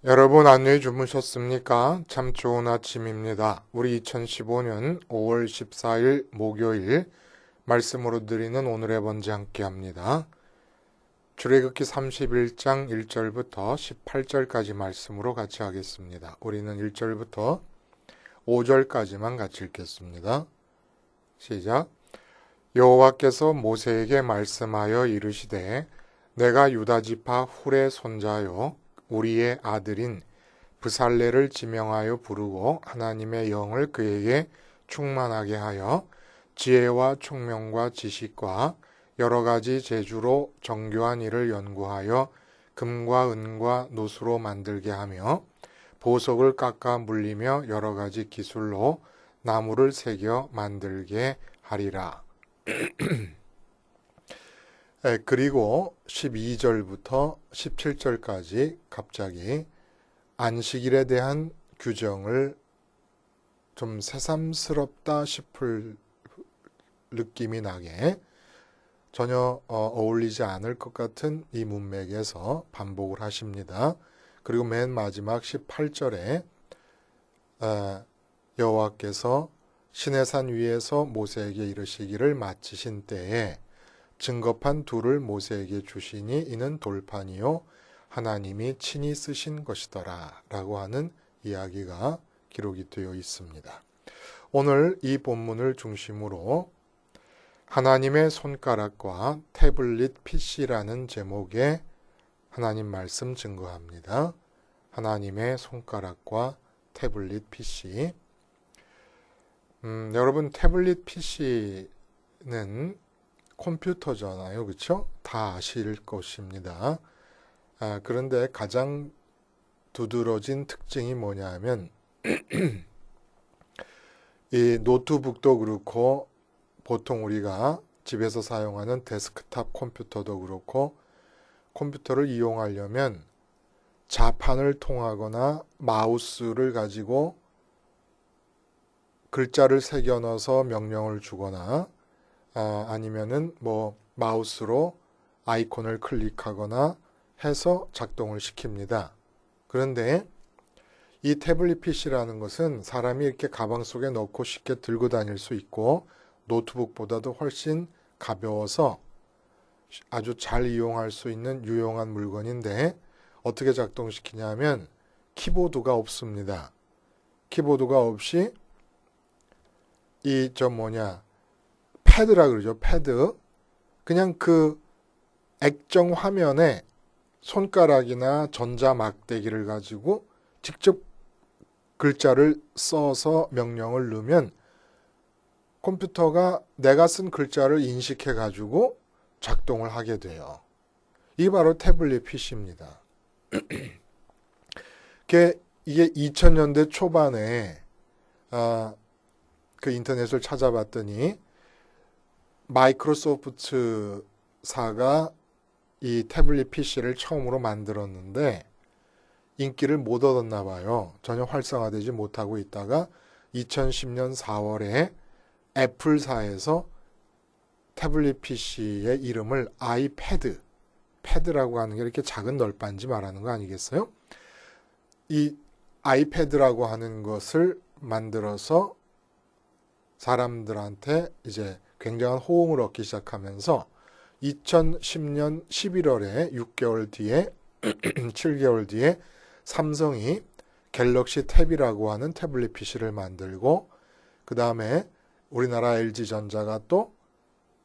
여러분 안녕히 주무셨습니까? 참 좋은 아침입니다. 우리 2015년 5월 14일 목요일 말씀으로 드리는 오늘의 번제 함께 합니다. 출애굽기 31장 1절부터 18절까지 말씀으로 같이 하겠습니다. 우리는 1절부터 5절까지만 같이 읽겠습니다. 시작. 여호와께서 모세에게 말씀하여 이르시되 내가 유다 지파 훌의 손자요 우리의 아들인 브살레를 지명하여 부르고 하나님의 영을 그에게 충만하게 하여 지혜와 총명과 지식과 여러 가지 재주로 정교한 일을 연구하여 금과 은과 노수로 만들게 하며 보석을 깎아 물리며 여러 가지 기술로 나무를 새겨 만들게 하리라. 그리고 12절부터 17절까지 갑자기 안식일에 대한 규정을 좀 새삼스럽다 싶을 느낌이 나게 전혀 어울리지 않을 것 같은 이 문맥에서 반복을 하십니다. 그리고 맨 마지막 18절에 여호와께서 시내산 위에서 모세에게 이르시기를 마치신 때에 증거판 둘을 모세에게 주시니 이는 돌판이요 하나님이 친히 쓰신 것이더라 라고 하는 이야기가 기록이 되어 있습니다. 오늘 이 본문을 중심으로 하나님의 손가락과 태블릿 PC라는 제목의 하나님 말씀 증거합니다. 하나님의 손가락과 태블릿 PC. 여러분 태블릿 PC는 컴퓨터잖아요. 그렇죠? 다 아실 것입니다. 그런데 가장 두드러진 특징이 뭐냐 하면 이 노트북도 그렇고 보통 우리가 집에서 사용하는 데스크탑 컴퓨터도 그렇고 컴퓨터를 이용하려면 자판을 통하거나 마우스를 가지고 글자를 새겨 넣어서 명령을 주거나 아니면은 뭐 마우스로 아이콘을 클릭하거나 해서 작동을 시킵니다. 그런데 이 태블릿 PC라는 것은 사람이 이렇게 가방 속에 넣고 쉽게 들고 다닐 수 있고 노트북보다도 훨씬 가벼워서 아주 잘 이용할 수 있는 유용한 물건인데 어떻게 작동시키냐면 키보드가 없습니다. 키보드가 없이 패드라 그러죠. 패드. 그냥 그 액정 화면에 손가락이나 전자 막대기를 가지고 직접 글자를 써서 명령을 넣으면 컴퓨터가 내가 쓴 글자를 인식해 가지고 작동을 하게 돼요. 이게 바로 태블릿 PC입니다. 이게 2000년대 초반에 그 인터넷을 찾아봤더니 마이크로소프트사가 이 태블릿 PC를 처음으로 만들었는데 인기를 못 얻었나 봐요. 전혀 활성화되지 못하고 있다가 2010년 4월에 애플사에서 태블릿 PC의 이름을 아이패드, 패드라고 하는 게 이렇게 작은 널빤지 말하는 거 아니겠어요? 이 아이패드라고 하는 것을 만들어서 사람들한테 이제 굉장한 호응을 얻기 시작하면서 2010년 11월에 6개월 뒤에 7개월 뒤에 삼성이 갤럭시 탭이라고 하는 태블릿 PC를 만들고 그 다음에 우리나라 LG전자가 또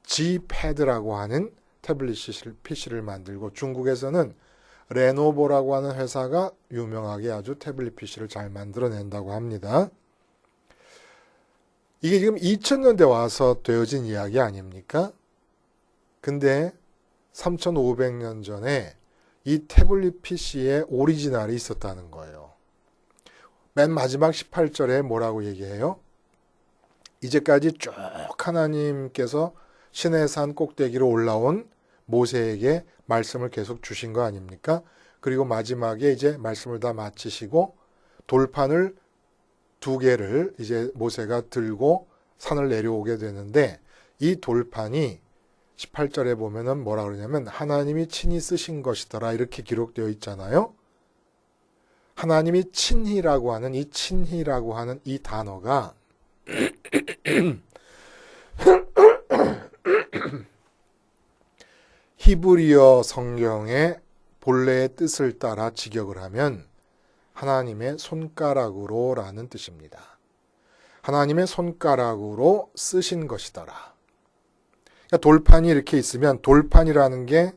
G패드라고 하는 태블릿 PC를 만들고 중국에서는 레노버라고 하는 회사가 유명하게 아주 태블릿 PC를 잘 만들어낸다고 합니다. 이게 지금 2000년대 와서 되어진 이야기 아닙니까? 근데 3500년 전에 이 태블릿 PC의 오리지널이 있었다는 거예요. 맨 마지막 18절에 뭐라고 얘기해요? 이제까지 쭉 하나님께서 시내산 꼭대기로 올라온 모세에게 말씀을 계속 주신 거 아닙니까? 그리고 마지막에 이제 말씀을 다 마치시고 돌판을 2개를 이제 모세가 들고 산을 내려오게 되는데 이 돌판이 18절에 보면은 뭐라 그러냐면 하나님이 친히 쓰신 것이더라 이렇게 기록되어 있잖아요. 하나님이 친히라고 하는 이 친히라고 하는 이 단어가 히브리어 성경의 본래의 뜻을 따라 직역을 하면 하나님의 손가락으로 라는 뜻입니다. 하나님의 손가락으로 쓰신 것이더라. 그러니까 돌판이 이렇게 있으면 돌판이라는 게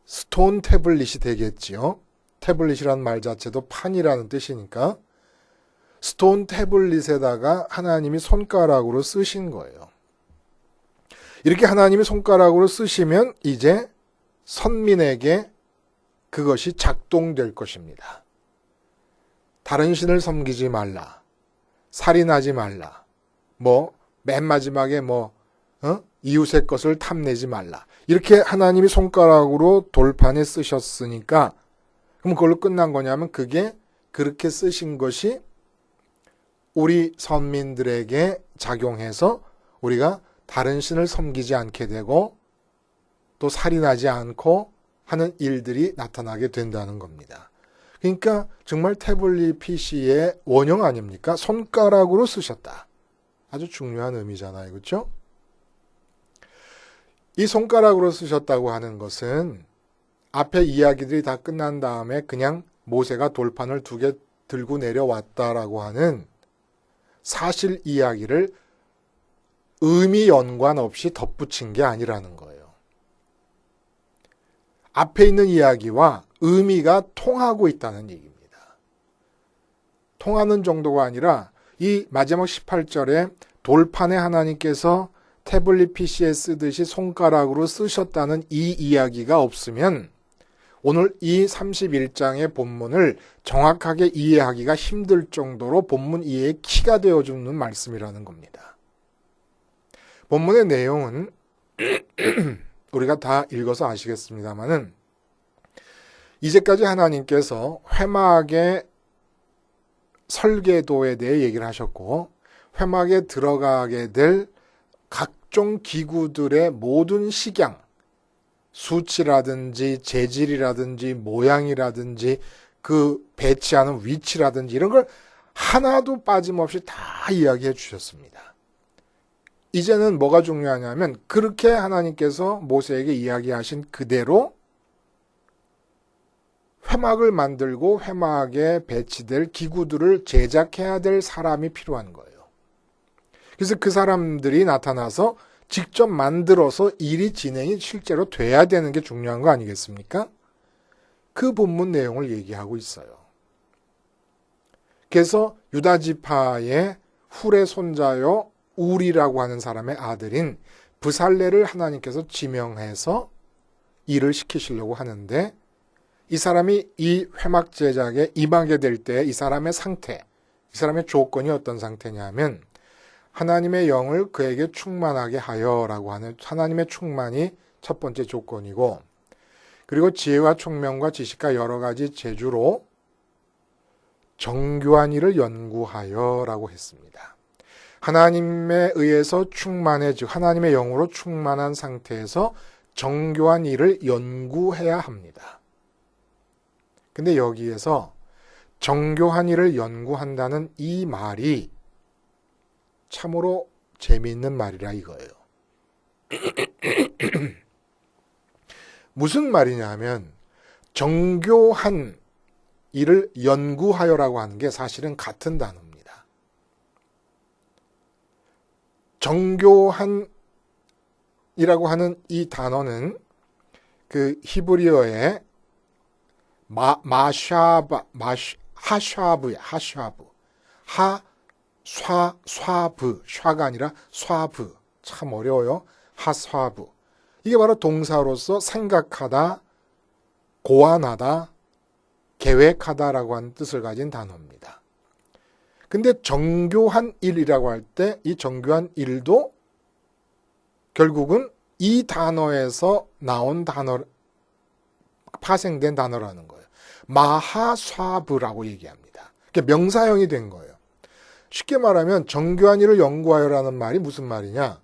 스톤 태블릿이 되겠지요. 태블릿이라는 말 자체도 판이라는 뜻이니까 스톤 태블릿에다가 하나님이 손가락으로 쓰신 거예요. 이렇게 하나님이 손가락으로 쓰시면 이제 선민에게 그것이 작동될 것입니다. 다른 신을 섬기지 말라. 살인하지 말라. 맨 마지막에 이웃의 것을 탐내지 말라. 이렇게 하나님이 손가락으로 돌판에 쓰셨으니까 그럼 그걸로 끝난 거냐면 그게 그렇게 쓰신 것이 우리 선민들에게 작용해서 우리가 다른 신을 섬기지 않게 되고 또 살인하지 않고 하는 일들이 나타나게 된다는 겁니다. 그러니까 정말 태블릿 PC의 원형 아닙니까? 손가락으로 쓰셨다. 아주 중요한 의미잖아요. 그렇죠? 이 손가락으로 쓰셨다고 하는 것은 앞에 이야기들이 다 끝난 다음에 그냥 모세가 돌판을 2개 들고 내려왔다라고 하는 사실 이야기를 의미 연관 없이 덧붙인 게 아니라는 거예요. 앞에 있는 이야기와 의미가 통하고 있다는 얘기입니다. 통하는 정도가 아니라 이 마지막 18절에 돌판에 하나님께서 태블릿 PC에 쓰듯이 손가락으로 쓰셨다는 이 이야기가 없으면 오늘 이 31장의 본문을 정확하게 이해하기가 힘들 정도로 본문 이해의 키가 되어주는 말씀이라는 겁니다. 본문의 내용은 우리가 다 읽어서 아시겠습니다만은 이제까지 하나님께서 회막의 설계도에 대해 얘기를 하셨고 회막에 들어가게 될 각종 기구들의 모든 식양, 수치라든지 재질이라든지 모양이라든지 그 배치하는 위치라든지 이런 걸 하나도 빠짐없이 다 이야기해 주셨습니다. 이제는 뭐가 중요하냐면 그렇게 하나님께서 모세에게 이야기하신 그대로 회막을 만들고 회막에 배치될 기구들을 제작해야 될 사람이 필요한 거예요. 그래서 그 사람들이 나타나서 직접 만들어서 일이 진행이 실제로 돼야 되는 게 중요한 거 아니겠습니까? 그 본문 내용을 얘기하고 있어요. 그래서 유다 지파의 훌의 손자요 우리라고 하는 사람의 아들인 브살레를 하나님께서 지명해서 일을 시키시려고 하는데 이 사람이 이 회막 제작에 임하게 될 때 이 사람의 상태, 이 사람의 조건이 어떤 상태냐면 하나님의 영을 그에게 충만하게 하여라고 하는 하나님의 충만이 첫 번째 조건이고 그리고 지혜와 총명과 지식과 여러 가지 재주로 정교한 일을 연구하여라고 했습니다. 하나님에 의해서 충만해지고 하나님의 영으로 충만한 상태에서 정교한 일을 연구해야 합니다. 근데 여기에서 정교한 일을 연구한다는 이 말이 참으로 재미있는 말이라 이거예요. 무슨 말이냐 하면 정교한 일을 연구하여라고 하는 게 사실은 같은 단어입니다. 정교한이라고 하는 이 단어는 그 히브리어의 하샤브야, 샤브, 샤가 아니라 쏴브. 참 어려워요. 하쏴브. 이게 바로 동사로서 생각하다, 고안하다, 계획하다라고 하는 뜻을 가진 단어입니다. 근데 정교한 일이라고 할 때 이 정교한 일도 결국은 이 단어에서 나온 단어, 파생된 단어라는 거예요. 마하쏴브라고 얘기합니다. 그게 명사형이 된 거예요. 쉽게 말하면 정교한 일을 연구하여라는 말이 무슨 말이냐?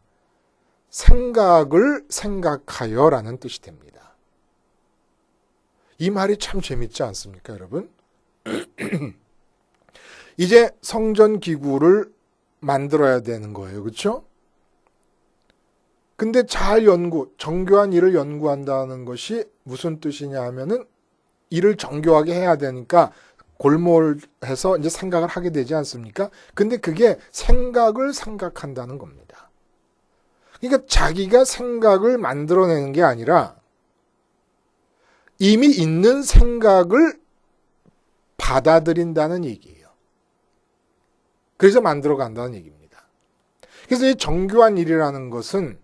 생각을 생각하여라는 뜻이 됩니다. 이 말이 참 재밌지 않습니까, 여러분? 이제 성전 기구를 만들어야 되는 거예요. 그렇죠? 근데 정교한 일을 연구한다는 것이 무슨 뜻이냐 하면은 일을 정교하게 해야 되니까 골몰해서 이제 생각을 하게 되지 않습니까? 근데 그게 생각을 생각한다는 겁니다. 그러니까 자기가 생각을 만들어내는 게 아니라 이미 있는 생각을 받아들인다는 얘기예요. 그래서 만들어 간다는 얘기입니다. 그래서 이 정교한 일이라는 것은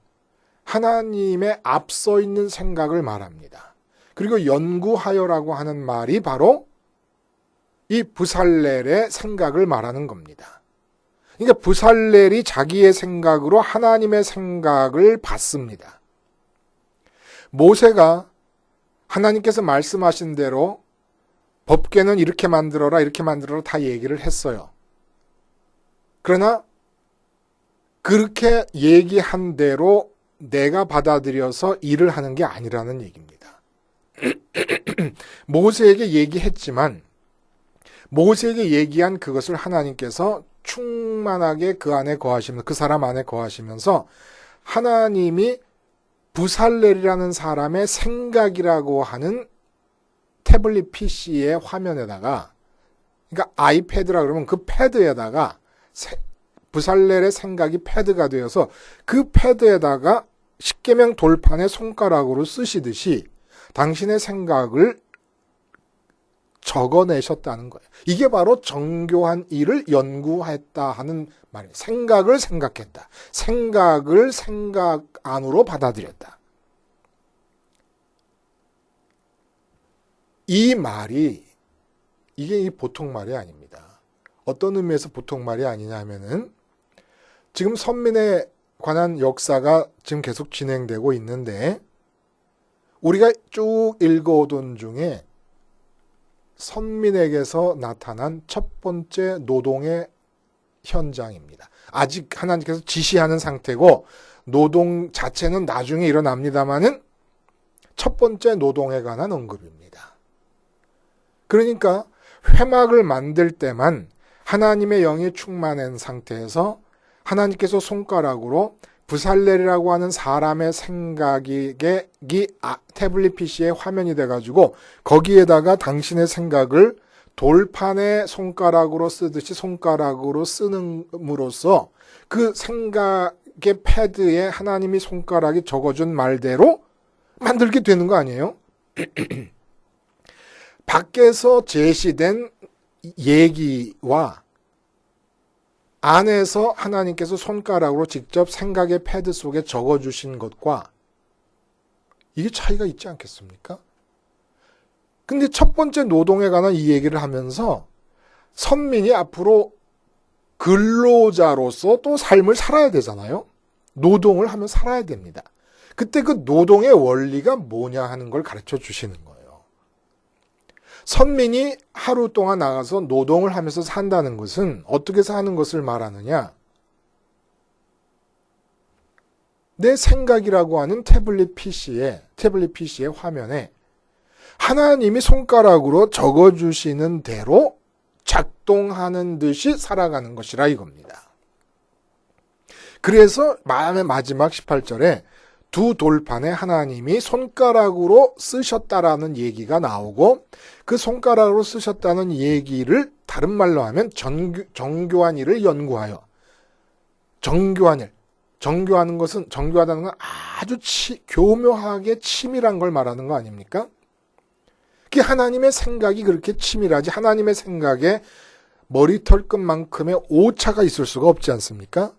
하나님의 앞서 있는 생각을 말합니다. 그리고 연구하여라고 하는 말이 바로 이 부살렐의 생각을 말하는 겁니다. 그러니까 부살렐이 자기의 생각으로 하나님의 생각을 받습니다. 모세가 하나님께서 말씀하신 대로 법궤는 이렇게 만들어라 다 얘기를 했어요. 그러나 그렇게 얘기한 대로 내가 받아들여서 일을 하는 게 아니라는 얘기입니다. 모세에게 얘기했지만 모세에게 얘기한 그것을 하나님께서 충만하게 그 사람 안에 거하시면서 하나님이 부살렐이라는 사람의 생각이라고 하는 태블릿 PC의 화면에다가, 그러니까 아이패드라 그러면 그 패드에다가 부살렐의 생각이 패드가 되어서 그 패드에다가 십계명 돌판에 손가락으로 쓰시듯이 당신의 생각을 적어내셨다는 거예요. 이게 바로 정교한 일을 연구했다 하는 말이에요. 생각을 생각했다. 생각을 생각 안으로 받아들였다. 이 말이 이게 보통 말이 아닙니다. 어떤 의미에서 보통 말이 아니냐 하면은 지금 선민에 관한 역사가 지금 계속 진행되고 있는데 우리가 쭉 읽어오던 중에 선민에게서 나타난 첫 번째 노동의 현장입니다. 아직 하나님께서 지시하는 상태고 노동 자체는 나중에 일어납니다마는 첫 번째 노동에 관한 언급입니다. 그러니까 회막을 만들 때만 하나님의 영이 충만한 상태에서 하나님께서 손가락으로 부살렐이라고 하는 사람의 생각이 태블릿 PC의 화면이 돼가지고 거기에다가 당신의 생각을 돌판에 손가락으로 쓰듯이 손가락으로 쓰는으로써 그 생각의 패드에 하나님이 손가락이 적어준 말대로 만들게 되는 거 아니에요? 밖에서 제시된 얘기와 안에서 하나님께서 손가락으로 직접 생각의 패드 속에 적어주신 것과 이게 차이가 있지 않겠습니까? 근데 첫 번째 노동에 관한 이 얘기를 하면서 선민이 앞으로 근로자로서 또 삶을 살아야 되잖아요. 노동을 하면 살아야 됩니다. 그때 그 노동의 원리가 뭐냐 하는 걸 가르쳐 주시는 거예요. 선민이 하루 동안 나가서 노동을 하면서 산다는 것은 어떻게 사는 것을 말하느냐? 내 생각이라고 하는 태블릿 PC의 화면에 하나님이 손가락으로 적어주시는 대로 작동하는 듯이 살아가는 것이라 이겁니다. 그래서 마지막 18절에 두 돌판에 하나님이 손가락으로 쓰셨다라는 얘기가 나오고 그 손가락으로 쓰셨다는 얘기를 다른 말로 하면 정교한 일을 연구하여 정교하다는 건 아주 교묘하게 치밀한 걸 말하는 거 아닙니까? 그게 하나님의 생각이 그렇게 치밀하지 하나님의 생각에 머리털끝만큼의 오차가 있을 수가 없지 않습니까?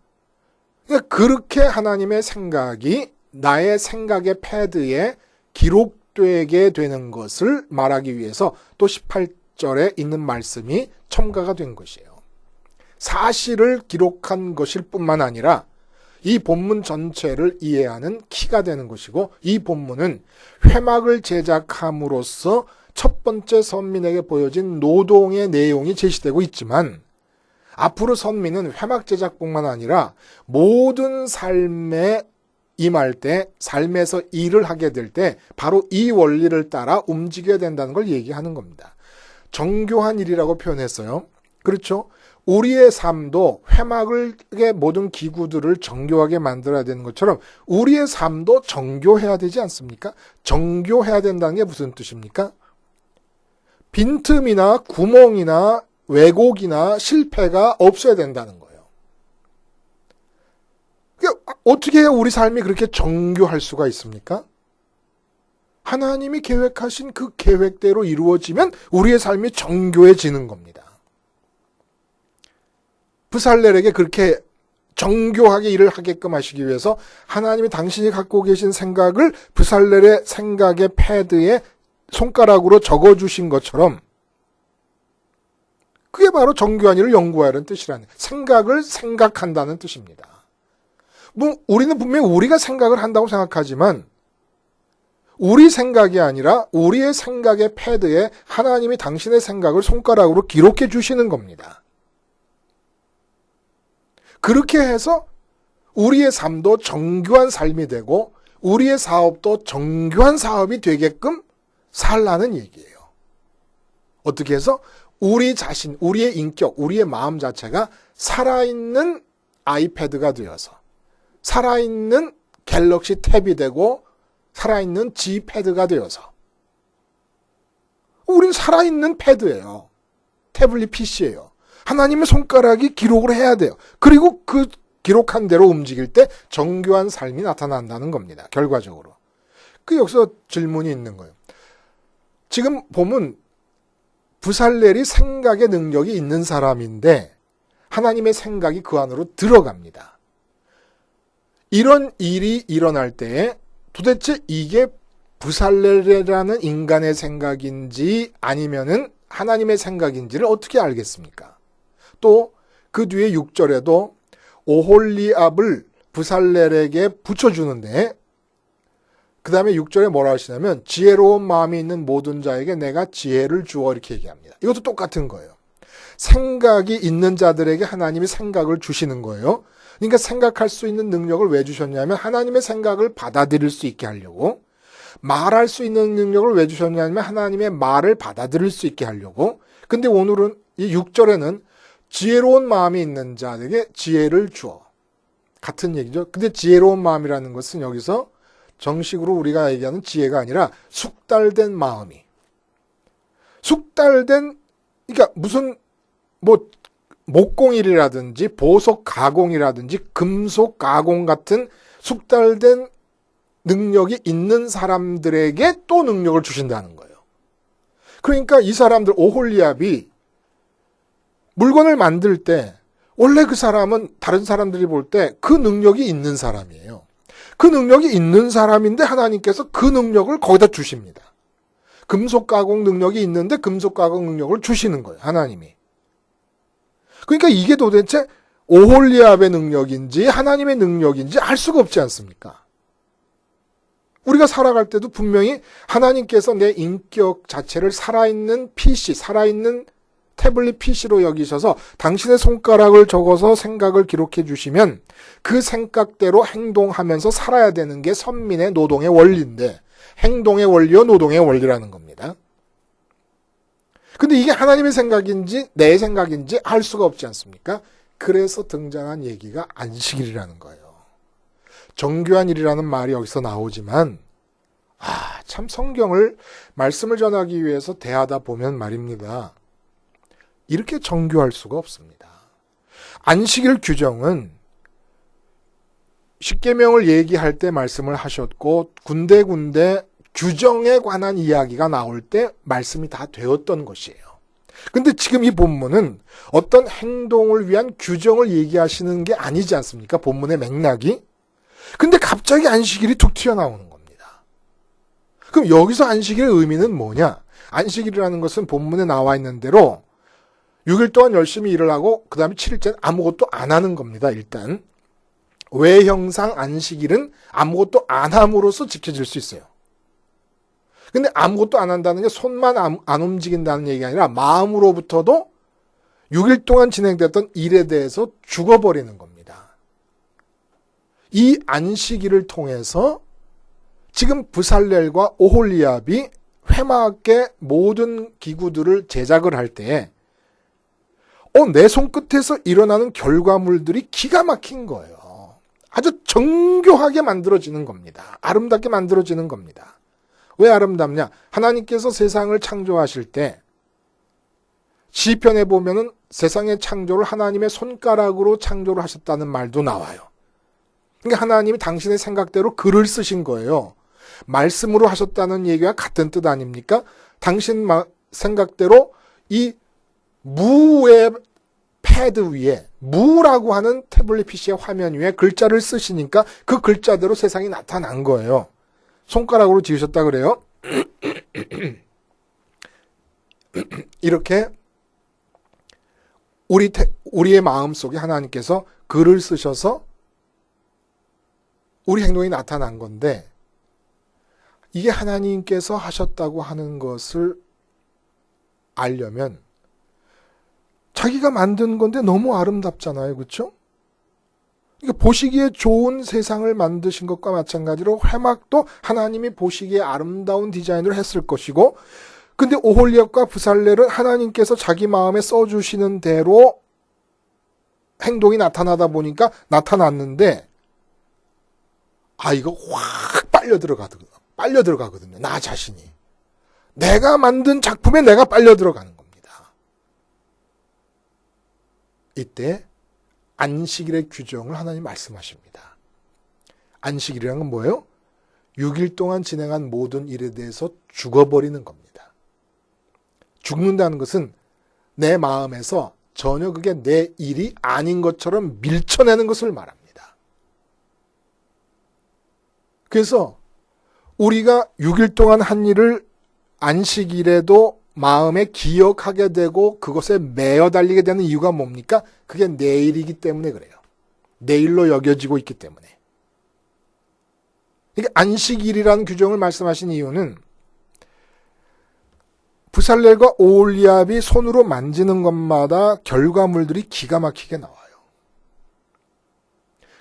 그러니까 그렇게 하나님의 생각이 나의 생각의 패드에 기록되게 되는 것을 말하기 위해서 또 18절에 있는 말씀이 첨가가 된 것이에요. 사실을 기록한 것일 뿐만 아니라 이 본문 전체를 이해하는 키가 되는 것이고 이 본문은 회막을 제작함으로써 첫 번째 선민에게 보여진 노동의 내용이 제시되고 있지만 앞으로 선민은 회막 제작뿐만 아니라 모든 삶에 임할 때 삶에서 일을 하게 될 때 바로 이 원리를 따라 움직여야 된다는 걸 얘기하는 겁니다. 정교한 일이라고 표현했어요. 그렇죠? 우리의 삶도 회막의 모든 기구들을 정교하게 만들어야 되는 것처럼 우리의 삶도 정교해야 되지 않습니까? 정교해야 된다는 게 무슨 뜻입니까? 빈틈이나 구멍이나 왜곡이나 실패가 없어야 된다는 거예요. 어떻게 해야 우리 삶이 그렇게 정교할 수가 있습니까? 하나님이 계획하신 그 계획대로 이루어지면 우리의 삶이 정교해지는 겁니다. 브살렐에게 그렇게 정교하게 일을 하게끔 하시기 위해서 하나님이 당신이 갖고 계신 생각을 브살렐의 생각의 패드에 손가락으로 적어주신 것처럼 그게 바로 정교한 일을 연구하라는 뜻이라는 생각을 생각한다는 뜻입니다. 우리는 분명히 우리가 생각을 한다고 생각하지만 우리 생각이 아니라 우리의 생각의 패드에 하나님이 당신의 생각을 손가락으로 기록해 주시는 겁니다. 그렇게 해서 우리의 삶도 정교한 삶이 되고 우리의 사업도 정교한 사업이 되게끔 살라는 얘기예요. 어떻게 해서 우리 자신, 우리의 인격, 우리의 마음 자체가 살아있는 아이패드가 되어서 살아있는 갤럭시 탭이 되고 살아있는 G패드가 되어서 우린 살아있는 패드예요. 태블릿 PC예요. 하나님의 손가락이 기록을 해야 돼요. 그리고 그 기록한 대로 움직일 때 정교한 삶이 나타난다는 겁니다. 결과적으로. 여기서 질문이 있는 거예요. 지금 보면 브살렐이 생각의 능력이 있는 사람인데 하나님의 생각이 그 안으로 들어갑니다. 이런 일이 일어날 때에 도대체 이게 브살렐이라는 인간의 생각인지 아니면은 하나님의 생각인지를 어떻게 알겠습니까? 또 그 뒤에 6절에도 오홀리압을 브살렐에게 붙여주는데 그 다음에 6절에 뭐라 하시냐면 지혜로운 마음이 있는 모든 자에게 내가 지혜를 주어 이렇게 얘기합니다. 이것도 똑같은 거예요. 생각이 있는 자들에게 하나님이 생각을 주시는 거예요. 그러니까 생각할 수 있는 능력을 왜 주셨냐면 하나님의 생각을 받아들일 수 있게 하려고, 말할 수 있는 능력을 왜 주셨냐면 하나님의 말을 받아들일 수 있게 하려고. 근데 오늘은 이 6절에는 지혜로운 마음이 있는 자에게 지혜를 주어. 같은 얘기죠. 근데 지혜로운 마음이라는 것은 여기서 정식으로 우리가 얘기하는 지혜가 아니라 숙달된 마음이. 숙달된, 그러니까 무슨 목공일이라든지 보석 가공이라든지 금속 가공 같은 숙달된 능력이 있는 사람들에게 또 능력을 주신다는 거예요. 그러니까 이 사람들 오홀리압이 물건을 만들 때 원래 그 사람은 다른 사람들이 볼 때 그 능력이 있는 사람이에요. 그 능력이 있는 사람인데 하나님께서 그 능력을 거기다 주십니다. 금속 가공 능력이 있는데 금속 가공 능력을 주시는 거예요. 하나님이. 그러니까 이게 도대체 오홀리압의 능력인지 하나님의 능력인지 알 수가 없지 않습니까? 우리가 살아갈 때도 분명히 하나님께서 내 인격 자체를 살아있는 PC, 살아있는 태블릿 PC로 여기셔서 당신의 손가락을 적어서 생각을 기록해 주시면 그 생각대로 행동하면서 살아야 되는 게 선민의 노동의 원리인데 행동의 원리와 노동의 원리라는 겁니다. 근데 이게 하나님의 생각인지 내 생각인지 알 수가 없지 않습니까? 그래서 등장한 얘기가 안식일이라는 거예요. 정교한 일이라는 말이 여기서 나오지만 참 성경을 말씀을 전하기 위해서 대하다 보면 말입니다. 이렇게 정교할 수가 없습니다. 안식일 규정은 십계명을 얘기할 때 말씀을 하셨고 군데군데 규정에 관한 이야기가 나올 때 말씀이 다 되었던 것이에요. 근데 지금 이 본문은 어떤 행동을 위한 규정을 얘기하시는 게 아니지 않습니까? 본문의 맥락이. 근데 갑자기 안식일이 툭 튀어나오는 겁니다. 그럼 여기서 안식일의 의미는 뭐냐? 안식일이라는 것은 본문에 나와 있는 대로 6일 동안 열심히 일을 하고 그 다음에 7일째는 아무것도 안 하는 겁니다. 일단 외형상 안식일은 아무것도 안 함으로써 지켜질 수 있어요. 근데 아무것도 안 한다는 게 손만 안 움직인다는 얘기가 아니라 마음으로부터도 6일 동안 진행됐던 일에 대해서 죽어버리는 겁니다. 이 안식일을 통해서 지금 브살렐과 오홀리압이 회막의 모든 기구들을 제작을 할 때, 내 손끝에서 일어나는 결과물들이 기가 막힌 거예요. 아주 정교하게 만들어지는 겁니다. 아름답게 만들어지는 겁니다. 왜 아름답냐? 하나님께서 세상을 창조하실 때 시편에 보면은 세상의 창조를 하나님의 손가락으로 창조를 하셨다는 말도 나와요. 그러니까 하나님이 당신의 생각대로 글을 쓰신 거예요. 말씀으로 하셨다는 얘기와 같은 뜻 아닙니까? 당신 생각대로 이 무의 패드 위에, 무라고 하는 태블릿 PC의 화면 위에 글자를 쓰시니까 그 글자대로 세상이 나타난 거예요. 손가락으로 지으셨다 그래요. 이렇게 우리의 마음속에 하나님께서 글을 쓰셔서 우리 행동이 나타난 건데, 이게 하나님께서 하셨다고 하는 것을 알려면 자기가 만든 건데 너무 아름답잖아요. 그렇죠? 그러니까 보시기에 좋은 세상을 만드신 것과 마찬가지로 회막도 하나님이 보시기에 아름다운 디자인을 했을 것이고, 근데 오홀리압과 부살렐은 하나님께서 자기 마음에 써주시는 대로 행동이 나타나다 보니까 나타났는데, 이거 확 빨려 들어가거든요. 나 자신이. 내가 만든 작품에 내가 빨려 들어가는 겁니다. 이때 안식일의 규정을 하나님 말씀하십니다. 안식일이란 건 뭐예요? 6일 동안 진행한 모든 일에 대해서 죽어버리는 겁니다. 죽는다는 것은 내 마음에서 전혀 그게 내 일이 아닌 것처럼 밀쳐내는 것을 말합니다. 그래서 우리가 6일 동안 한 일을 안식일에도 마음에 기억하게 되고 그것에 매여 달리게 되는 이유가 뭡니까? 그게 내일이기 때문에 그래요. 내일로 여겨지고 있기 때문에. 그러니까 안식일이라는 규정을 말씀하신 이유는 부살렐과 오홀리압이 손으로 만지는 것마다 결과물들이 기가 막히게 나와요.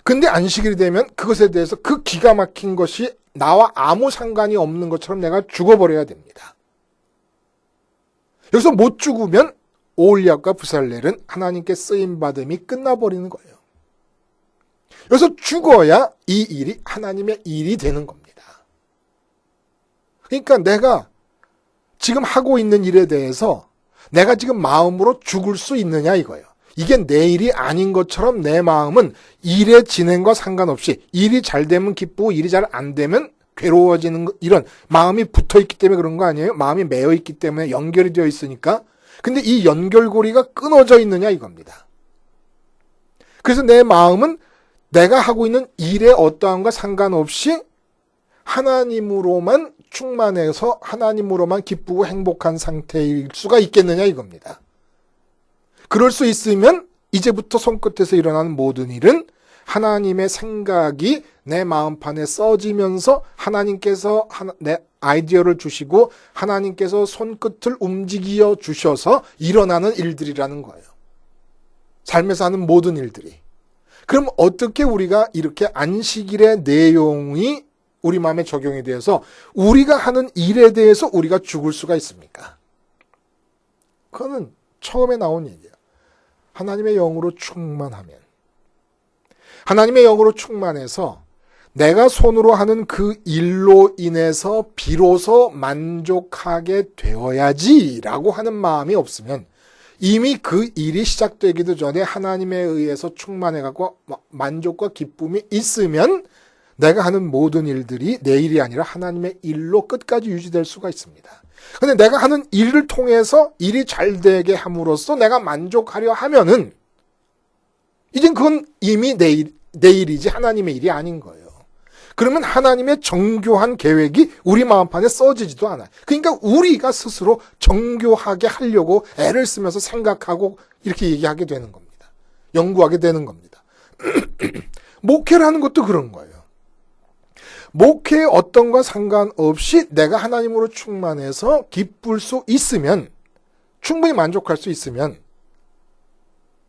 근데 안식일이 되면 그것에 대해서 그 기가 막힌 것이 나와 아무 상관이 없는 것처럼 내가 죽어버려야 됩니다. 여기서 못 죽으면 오홀리압과 부살렐은 하나님께 쓰임받음이 끝나버리는 거예요. 여기서 죽어야 이 일이 하나님의 일이 되는 겁니다. 그러니까 내가 지금 하고 있는 일에 대해서 내가 지금 마음으로 죽을 수 있느냐 이거예요. 이게 내 일이 아닌 것처럼 내 마음은 일의 진행과 상관없이 일이 잘 되면 기쁘고 일이 잘 안 되면 괴로워지는 이런 마음이 붙어있기 때문에 그런 거 아니에요? 마음이 매여있기 때문에 연결이 되어 있으니까. 근데 이 연결고리가 끊어져 있느냐 이겁니다. 그래서 내 마음은 내가 하고 있는 일의 어떠함과 상관없이 하나님으로만 충만해서 하나님으로만 기쁘고 행복한 상태일 수가 있겠느냐 이겁니다. 그럴 수 있으면 이제부터 손끝에서 일어나는 모든 일은 하나님의 생각이 내 마음판에 써지면서 하나님께서 내 아이디어를 주시고 하나님께서 손끝을 움직여 주셔서 일어나는 일들이라는 거예요. 삶에서 하는 모든 일들이. 그럼 어떻게 우리가 이렇게 안식일의 내용이 우리 마음에 적용이 되어서 우리가 하는 일에 대해서 우리가 죽을 수가 있습니까? 그거는 처음에 나온 얘기예요. 하나님의 영으로 충만하면. 하나님의 영으로 충만해서 내가 손으로 하는 그 일로 인해서 비로소 만족하게 되어야지라고 하는 마음이 없으면 이미 그 일이 시작되기도 전에 하나님에 의해서 충만해갖고 만족과 기쁨이 있으면 내가 하는 모든 일들이 내 일이 아니라 하나님의 일로 끝까지 유지될 수가 있습니다. 근데 내가 하는 일을 통해서 일이 잘 되게 함으로써 내가 만족하려 하면은 이젠 그건 이미 내 일이지 하나님의 일이 아닌 거예요. 그러면 하나님의 정교한 계획이 우리 마음판에 써지지도 않아요. 그러니까 우리가 스스로 정교하게 하려고 애를 쓰면서 생각하고 이렇게 얘기하게 되는 겁니다. 연구하게 되는 겁니다. 목회를 하는 것도 그런 거예요. 목회의 어떤 것과 상관없이 내가 하나님으로 충만해서 기쁠 수 있으면, 충분히 만족할 수 있으면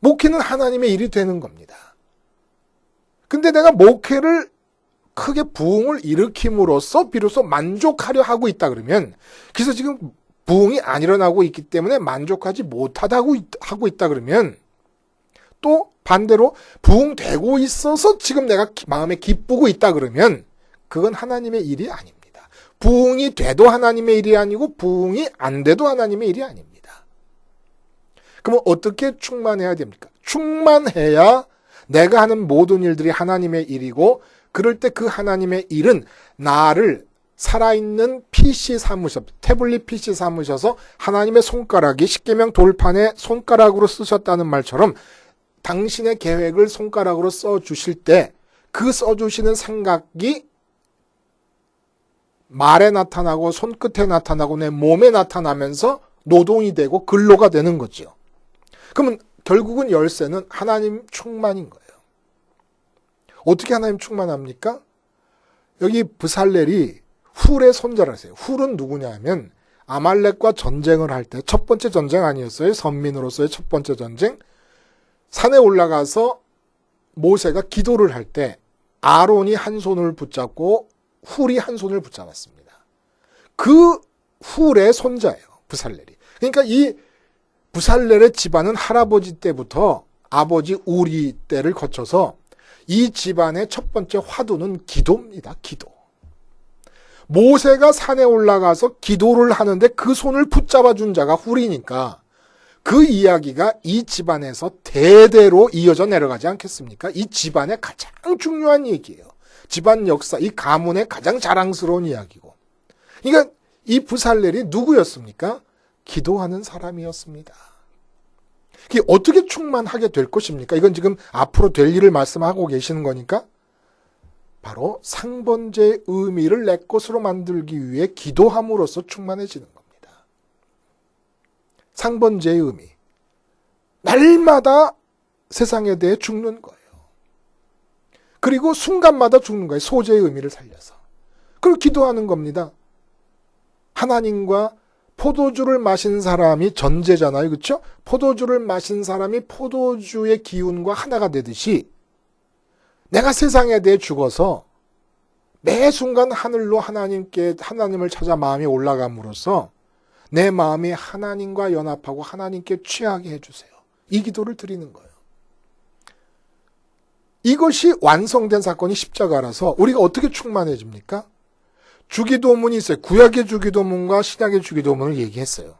목회는 하나님의 일이 되는 겁니다. 근데 내가 목회를 크게 부흥을 일으킴으로써 비로소 만족하려 하고 있다 그러면, 그래서 지금 부흥이 안 일어나고 있기 때문에 만족하지 못하다고 하고 있다 그러면, 또 반대로 부흥되고 있어서 지금 내가 마음에 기쁘고 있다 그러면 그건 하나님의 일이 아닙니다. 부흥이 돼도 하나님의 일이 아니고 부흥이 안 돼도 하나님의 일이 아닙니다. 그러면 어떻게 충만해야 됩니까? 충만해야 내가 하는 모든 일들이 하나님의 일이고, 그럴 때 그 하나님의 일은 나를 살아있는 PC 삼으셔, 태블릿 PC 삼으셔서 하나님의 손가락이 십계명 돌판에 손가락으로 쓰셨다는 말처럼 당신의 계획을 손가락으로 써주실 때 그 써주시는 생각이 말에 나타나고 손끝에 나타나고 내 몸에 나타나면서 노동이 되고 근로가 되는 거죠. 그러면 결국은 열쇠는 하나님 충만인 거예요. 어떻게 하나님 충만합니까? 여기 브살렐이 훌의 손자라세요. 훌은 누구냐 하면 아말렉과 전쟁을 할 때 첫 번째 전쟁 아니었어요? 선민으로서의 첫 번째 전쟁. 산에 올라가서 모세가 기도를 할 때 아론이 한 손을 붙잡고 훌이 한 손을 붙잡았습니다. 그 훌의 손자예요, 브살렐이. 그러니까 이 브살렐의 집안은 할아버지 때부터 아버지 우리 때를 거쳐서 이 집안의 첫 번째 화두는 기도입니다. 기도. 모세가 산에 올라가서 기도를 하는데 그 손을 붙잡아 준 자가 훌이니까 그 이야기가 이 집안에서 대대로 이어져 내려가지 않겠습니까? 이 집안의 가장 중요한 얘기예요. 집안 역사, 이 가문의 가장 자랑스러운 이야기고. 그러니까 이 브살렐이 누구였습니까? 기도하는 사람이었습니다. 이게 어떻게 충만하게 될 것입니까? 이건 지금 앞으로 될 일을 말씀하고 계시는 거니까 바로 상번제의 의미를 내 것으로 만들기 위해 기도함으로써 충만해지는 겁니다. 상번제의 의미. 날마다 세상에 대해 죽는 거예요. 그리고 순간마다 죽는 거예요. 소재의 의미를 살려서. 그리고 기도하는 겁니다. 하나님과 포도주를 마신 사람이 전제잖아요. 그렇죠? 포도주를 마신 사람이 포도주의 기운과 하나가 되듯이 내가 세상에 대해 죽어서 매 순간 하늘로 하나님을 찾아 마음이 올라감으로써 내 마음이 하나님과 연합하고 하나님께 취하게 해주세요. 이 기도를 드리는 거예요. 이것이 완성된 사건이 십자가라서 우리가 어떻게 충만해집니까? 주기도문이 있어요. 구약의 주기도문과 신약의 주기도문을 얘기했어요.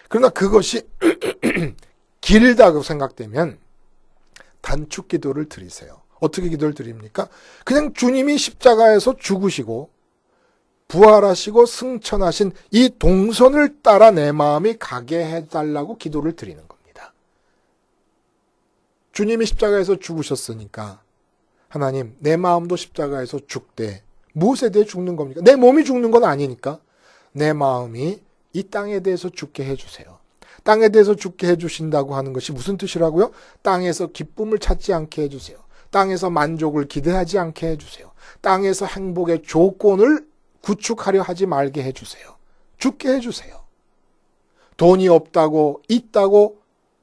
그러나 그것이 길다고 생각되면 단축 기도를 드리세요. 어떻게 기도를 드립니까? 그냥 주님이 십자가에서 죽으시고 부활하시고 승천하신 이 동선을 따라 내 마음이 가게 해달라고 기도를 드리는 겁니다. 주님이 십자가에서 죽으셨으니까 하나님, 내 마음도 십자가에서 죽되 무엇에 대해 죽는 겁니까? 내 몸이 죽는 건 아니니까 내 마음이 이 땅에 대해서 죽게 해주세요. 땅에 대해서 죽게 해주신다고 하는 것이 무슨 뜻이라고요? 땅에서 기쁨을 찾지 않게 해주세요. 땅에서 만족을 기대하지 않게 해주세요. 땅에서 행복의 조건을 구축하려 하지 말게 해주세요. 죽게 해주세요. 돈이 없다고 있다고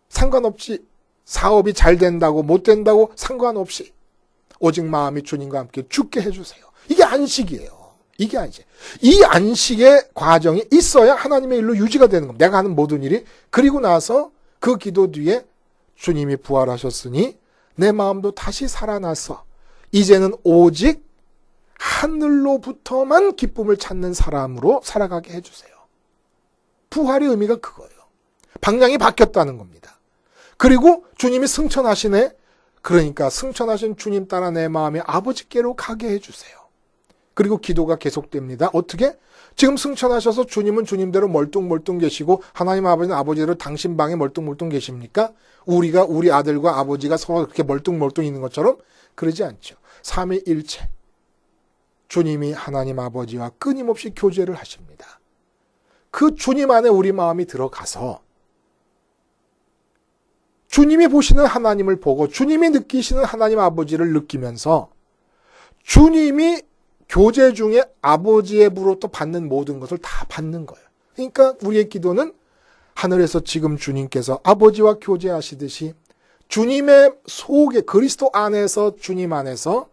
상관없이, 사업이 잘 된다고 못 된다고 상관없이 오직 마음이 주님과 함께 죽게 해주세요. 이게 안식이에요. 이게 안식. 이 안식의 과정이 있어야 하나님의 일로 유지가 되는 겁니다. 내가 하는 모든 일이. 그리고 나서 그 기도 뒤에 주님이 부활하셨으니 내 마음도 다시 살아나서 이제는 오직 하늘로부터만 기쁨을 찾는 사람으로 살아가게 해주세요. 부활의 의미가 그거예요. 방향이 바뀌었다는 겁니다. 그리고 주님이 승천하시네. 그러니까 승천하신 주님 따라 내 마음이 아버지께로 가게 해주세요. 그리고 기도가 계속됩니다. 어떻게? 지금 승천하셔서 주님은 주님대로 멀뚱멀뚱 계시고 하나님 아버지는 아버지대로 당신 방에 멀뚱멀뚱 계십니까? 우리가 우리 아들과 아버지가 서로 그렇게 멀뚱멀뚱 있는 것처럼 그러지 않죠. 삼위일체. 주님이 하나님 아버지와 끊임없이 교제를 하십니다. 그 주님 안에 우리 마음이 들어가서 주님이 보시는 하나님을 보고 주님이 느끼시는 하나님 아버지를 느끼면서 주님이 교제 중에 아버지의로부터 받는 모든 것을 다 받는 거예요. 그러니까 우리의 기도는 하늘에서 지금 주님께서 아버지와 교제하시듯이 주님의 속에 그리스도 안에서 주님 안에서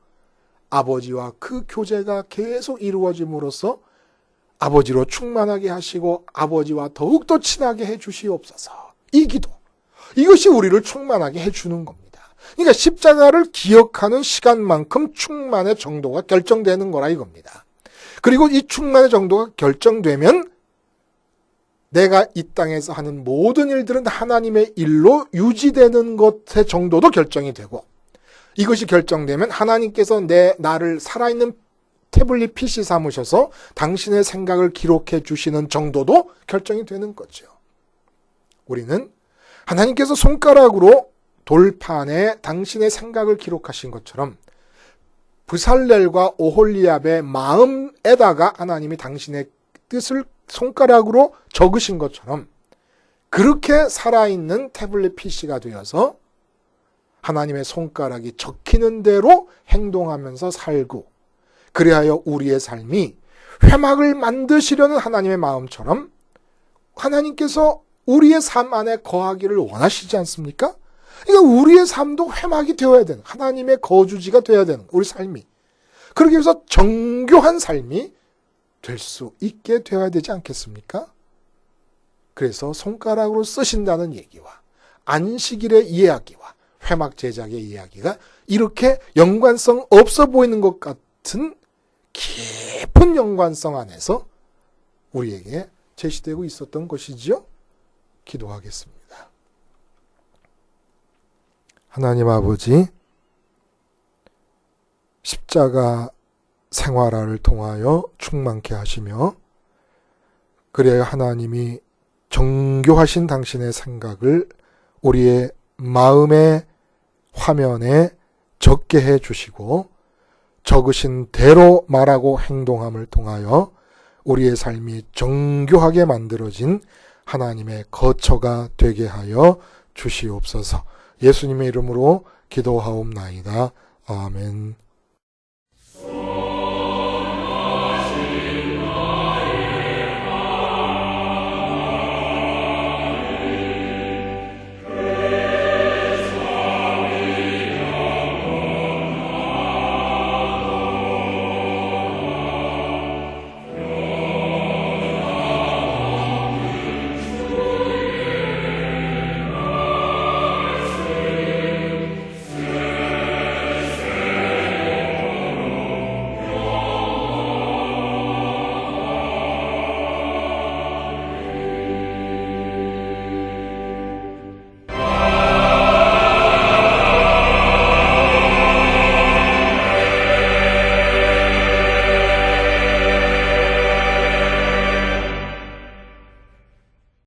아버지와 그 교제가 계속 이루어짐으로써 아버지로 충만하게 하시고 아버지와 더욱더 친하게 해주시옵소서. 이 기도, 이것이 우리를 충만하게 해주는 겁니다. 그러니까 십자가를 기억하는 시간만큼 충만의 정도가 결정되는 거라 이겁니다. 그리고 이 충만의 정도가 결정되면 내가 이 땅에서 하는 모든 일들은 하나님의 일로 유지되는 것의 정도도 결정이 되고, 이것이 결정되면 하나님께서 나를 살아있는 태블릿 PC 삼으셔서 당신의 생각을 기록해 주시는 정도도 결정이 되는 거죠. 우리는 하나님께서 손가락으로 돌판에 당신의 생각을 기록하신 것처럼 브살렐과 오홀리압의 마음에다가 하나님이 당신의 뜻을 손가락으로 적으신 것처럼 그렇게 살아있는 태블릿 PC가 되어서 하나님의 손가락이 적히는 대로 행동하면서 살고, 그리하여 우리의 삶이 회막을 만드시려는 하나님의 마음처럼 하나님께서 우리의 삶 안에 거하기를 원하시지 않습니까? 그러니까 우리의 삶도 회막이 되어야 되는, 하나님의 거주지가 되어야 되는 우리 삶이, 그러기 위해서 정교한 삶이 될 수 있게 되어야 되지 않겠습니까? 그래서 손가락으로 쓰신다는 얘기와 안식일의 이야기와 회막 제작의 이야기가 이렇게 연관성 없어 보이는 것 같은 깊은 연관성 안에서 우리에게 제시되고 있었던 것이지요. 기도하겠습니다. 하나님 아버지, 십자가 생활화를 통하여 충만케 하시며, 그래야 하나님이 정교하신 당신의 생각을 우리의 마음의 화면에 적게 해 주시고 적으신 대로 말하고 행동함을 통하여 우리의 삶이 정교하게 만들어진 하나님의 거처가 되게 하여 주시옵소서. 예수님의 이름으로 기도하옵나이다. 아멘.